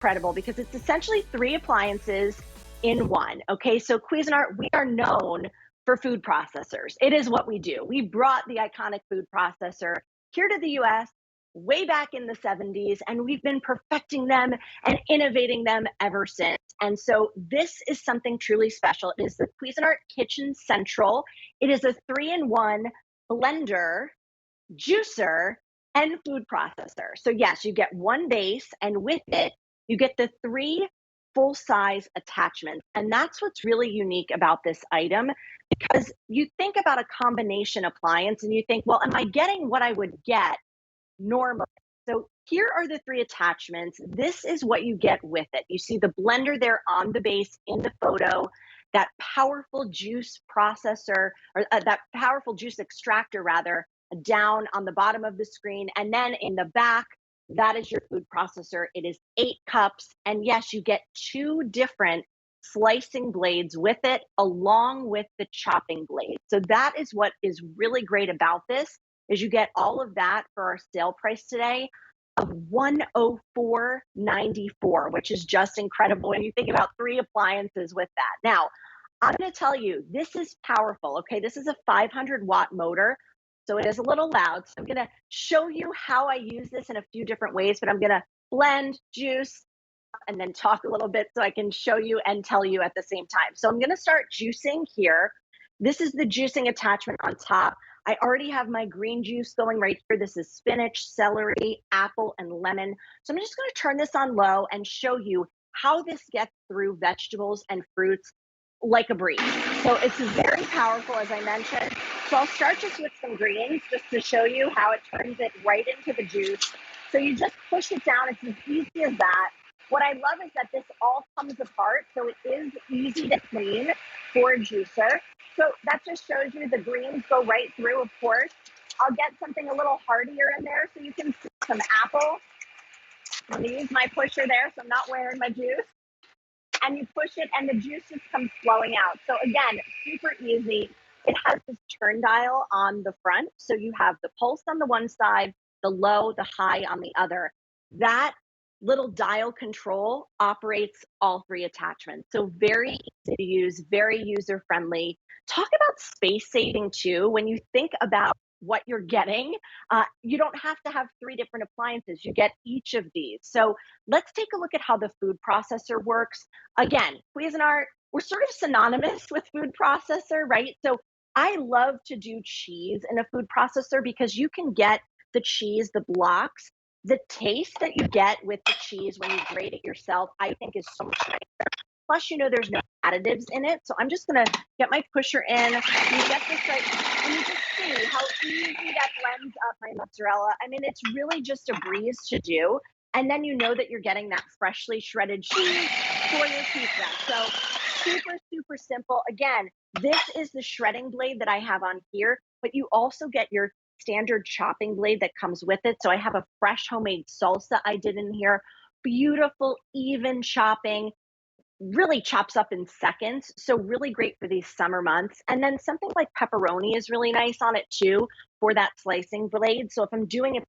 incredible because it's essentially three appliances in one. Okay, so Cuisinart, we are known for food processors. It is what we do. We brought the iconic food processor here to the US way back in the 70s, and we've been perfecting them and innovating them ever since. And so this is something truly special. It is the Cuisinart Kitchen Central. It is a 3-in-1 blender, juicer, and food processor. So yes, you get one base, and with it, you get the three full-size attachments. And that's what's really unique about this item, because you think about a combination appliance and you think, well, am I getting what I would get normally? So here are the three attachments. This is what you get with it. You see the blender there on the base in the photo, that powerful juice processor, or that powerful juice extractor rather, down on the bottom of the screen. And then in the back, that is your food processor. It is 8 cups. And yes, you get 2 different slicing blades with it, along with the chopping blade. So that is what is really great about this, is you get all of that for our sale price today of $104.94, which is just incredible when you think about 3 appliances with that. Now, I'm going to tell you, this is powerful. Okay, this is a 500-watt motor, so it is a little loud. So I'm going to show you how I use this in a few different ways, but I'm going to blend, juice, and then talk a little bit so I can show you and tell you at the same time. So I'm going to start juicing here. This is the juicing attachment on top. I already have my green juice going right here. This is spinach, celery, apple, and lemon. So I'm just going to turn this on low and show you how this gets through vegetables and fruits like a breeze. So it's very powerful, as I mentioned. So I'll start just with some greens just to show you how it turns it right into the juice. So you just push it down. It's as easy as that. What I love is that this all comes apart, so it is easy to clean for a juicer. So that just shows you the greens go right through, of course. I'll get something a little heartier in there, so you can see some apple. I'm gonna use my pusher there, so I'm not wearing my juice. And you push it, and the juice just comes flowing out. So again, super easy. It has this turn dial on the front, so you have the pulse on the one side, the low, the high on the other. That little dial control operates all 3 attachments. So very easy to use, very user friendly. Talk about space saving too. When you think about what you're getting, you don't have to have 3 different appliances. You get each of these. So let's take a look at how the food processor works. Again, Cuisinart, we're sort of synonymous with food processor, right? So I love to do cheese in a food processor because you can get the cheese, the blocks. The taste that you get with the cheese when you grate it yourself, I think, is so much nicer. Plus, there's no additives in it. So I'm just gonna get my pusher in. You get this right, and you just see how easy that blends up my mozzarella. I mean, it's really just a breeze to do. And then you know that you're getting that freshly shredded cheese for your pizza. So super, super simple. Again, this is the shredding blade that I have on here, but you also get your standard chopping blade that comes with it. So I have a fresh homemade salsa I did in here. Beautiful, even chopping, really chops up in seconds. So really great for these summer months. And then something like pepperoni is really nice on it too for that slicing blade. So if I'm doing it,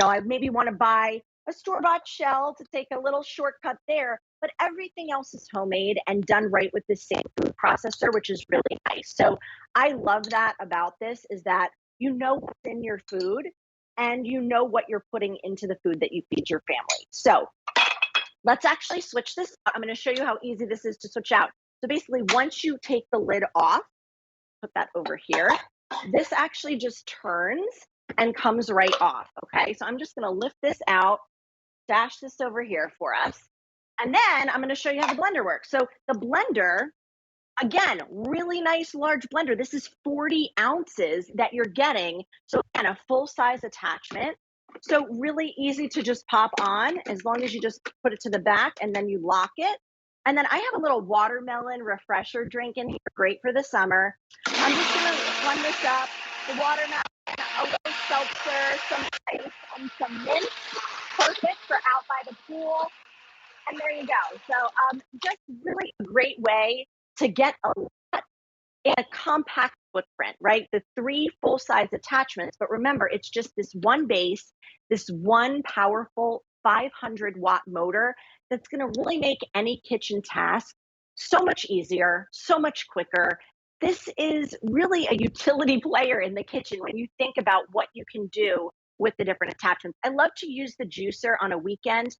I maybe want to buy a store-bought shell to take a little shortcut there, but everything else is homemade and done right with the same food processor, which is really nice. So I love that about this, is that you know what's in your food and you know what you're putting into the food that you feed your family. So let's actually switch this out. I'm going to show you how easy this is to switch out. So basically, once you take the lid off, put that over here, this actually just turns and comes right off. Okay, so I'm just going to lift this out, dash this over here for us, and then I'm going to show you how the blender works. So the blender, again, really nice large blender. This is 40 ounces that you're getting. So again, a full-size attachment. So really easy to just pop on, as long as you just put it to the back and then you lock it. And then I have a little watermelon refresher drink in here, great for the summer. I'm just gonna blend this up. The watermelon, a little seltzer, some ice, and some mint. Perfect for out by the pool. And there you go. So just really a great way to get a lot in a compact footprint, right? The 3 full-size attachments, but remember, it's just this one base, this one powerful 500-watt motor that's going to really make any kitchen task so much easier, so much quicker. This is really a utility player in the kitchen when you think about what you can do with the different attachments. I love to use the juicer on a weekend.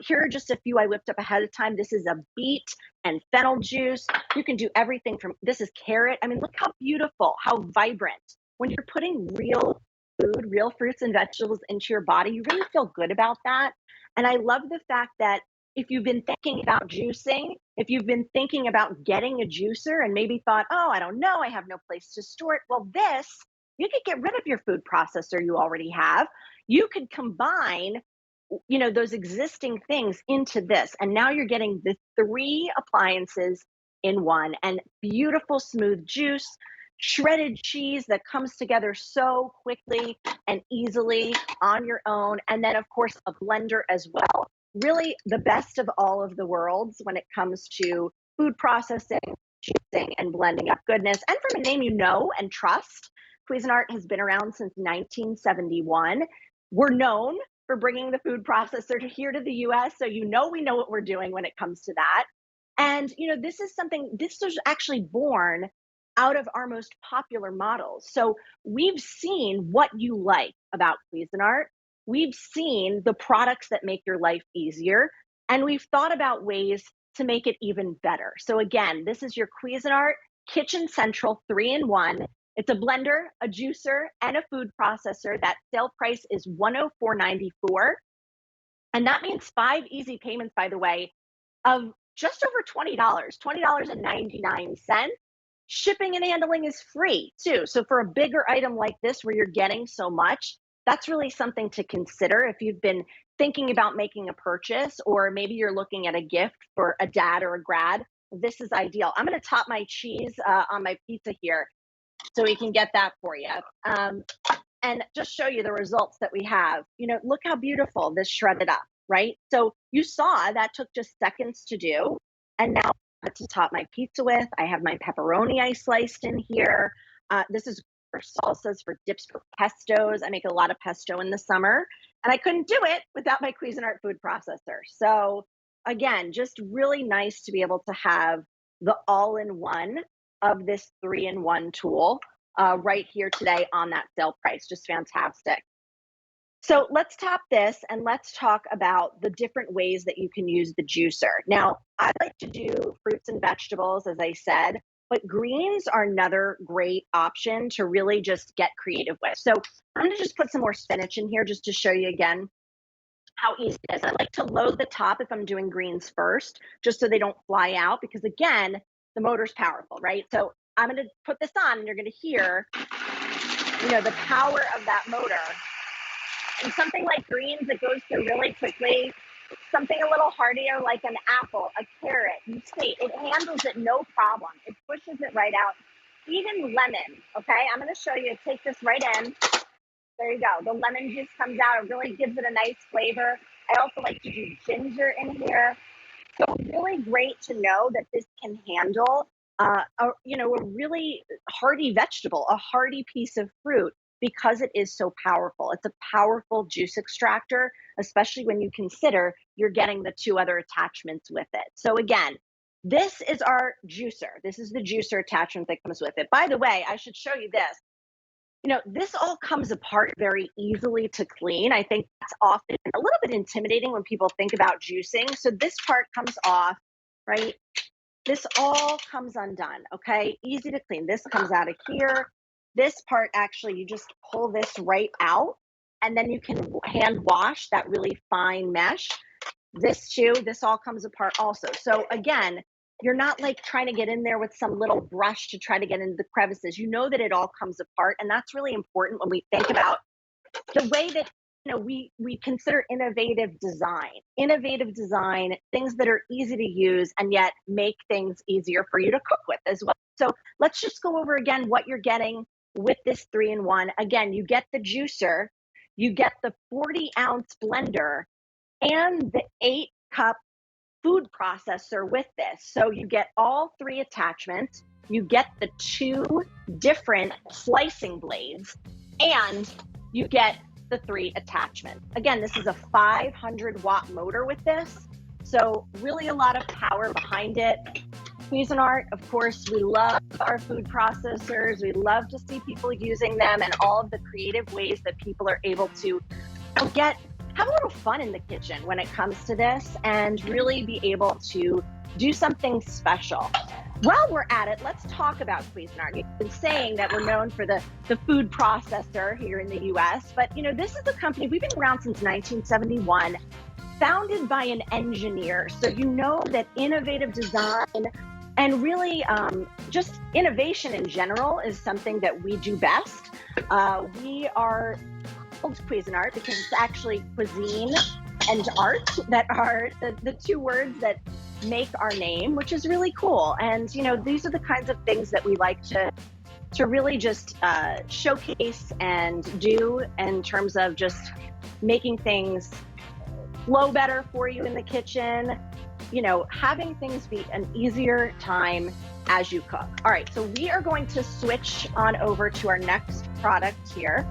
Here are just a few I whipped up ahead of time. This is a beet and fennel juice. You can do everything from, this is carrot. I mean, look how beautiful, how vibrant. When you're putting real food, real fruits and vegetables into your body, you really feel good about that. And I love the fact that if you've been thinking about juicing, if you've been thinking about getting a juicer and maybe thought, oh, I don't know, I have no place to store it. Well, this, you could get rid of your food processor you already have. You could combine, those existing things into this. And now you're getting the 3 appliances in one, and beautiful smooth juice, shredded cheese that comes together so quickly and easily on your own. And then, of course, a blender as well. Really the best of all of the worlds when it comes to food processing, juicing, and blending up goodness. And from a name you know and trust, Cuisinart has been around since 1971. We're known for bringing the food processor here to the US, so we know what we're doing when it comes to that. And this was actually born out of our most popular models. So we've seen what you like about Cuisinart. We've seen the products that make your life easier, and we've thought about ways to make it even better. So again, this is your Cuisinart Kitchen Central 3-in-1. It's a blender, a juicer, and a food processor. That sale price is $104.94. And that means 5 easy payments, by the way, of just over $20, $20.99. Shipping and handling is free too. So for a bigger item like this where you're getting so much, that's really something to consider if you've been thinking about making a purchase, or maybe you're looking at a gift for a dad or a grad. This is ideal. I'm going to top my cheese on my pizza here so we can get that for you. And just show you the results that we have. Look how beautiful this shredded up, right? So you saw that took just seconds to do. And now to top my pizza with, I have my pepperoni I sliced in here. This is for salsas, for dips, for pestos. I make a lot of pesto in the summer, and I couldn't do it without my Cuisinart food processor. So again, just really nice to be able to have the all-in-one of this 3-in-1 tool right here today on that sale price. Just fantastic. So let's tap this and let's talk about the different ways that you can use the juicer. Now, I like to do fruits and vegetables, as I said, but greens are another great option to really just get creative with. So I'm going to just put some more spinach in here just to show you again how easy it is. I like to load the top if I'm doing greens first, just so they don't fly out, because again, the motor's powerful, right? So I'm going to put this on and you're going to hear, the power of that motor. And something like greens, it goes through really quickly. Something a little hardier like an apple, a carrot, you see, it handles it no problem. It pushes it right out. Even lemon, okay? I'm going to show you. Take this right in. There you go. The lemon juice comes out. It really gives it a nice flavor. I also like to do ginger in here. So really great to know that this can handle a really hearty vegetable, a hearty piece of fruit, because it is so powerful. It's a powerful juice extractor, especially when you consider you're getting the 2 other attachments with it. So again, this is our juicer. This is the juicer attachment that comes with it. By the way, I should show you this. This all comes apart very easily to clean. I think that's often a little bit intimidating when people think about juicing. So this part comes off, right? This all comes undone, okay? Easy to clean. This comes out of here. This part, actually, you just pull this right out, and then you can hand wash that really fine mesh. This too, this all comes apart also. So again, you're not like trying to get in there with some little brush to try to get into the crevices. You know that it all comes apart, and that's really important when we think about the way that we consider innovative design, things that are easy to use and yet make things easier for you to cook with as well. So let's just go over again what you're getting with this 3-in-1. Again, you get the juicer, you get the 40-ounce blender, and the 8-cup food processor with this. So you get all 3 attachments, you get the 2 different slicing blades, and you get the 3 attachments. Again, this is a 500-watt motor with this, so really a lot of power behind it. Cuisinart, of course, we love our food processors. We love to see people using them and all of the creative ways that people are able to have a little fun in the kitchen when it comes to this and really be able to do something special. While we're at it, let's talk about Cuisinart. You've been saying that we're known for the food processor here in the US, but this is a company, we've been around since 1971, founded by an engineer. So that innovative design and really just innovation in general is something that we do best. We are called Cuisinart because it's actually cuisine and art that are the 2 words that make our name, which is really cool. And these are the kinds of things that we like to really just showcase and do in terms of just making things flow better for you in the kitchen, having things be an easier time as you cook. All right, so we are going to switch on over to our next product here.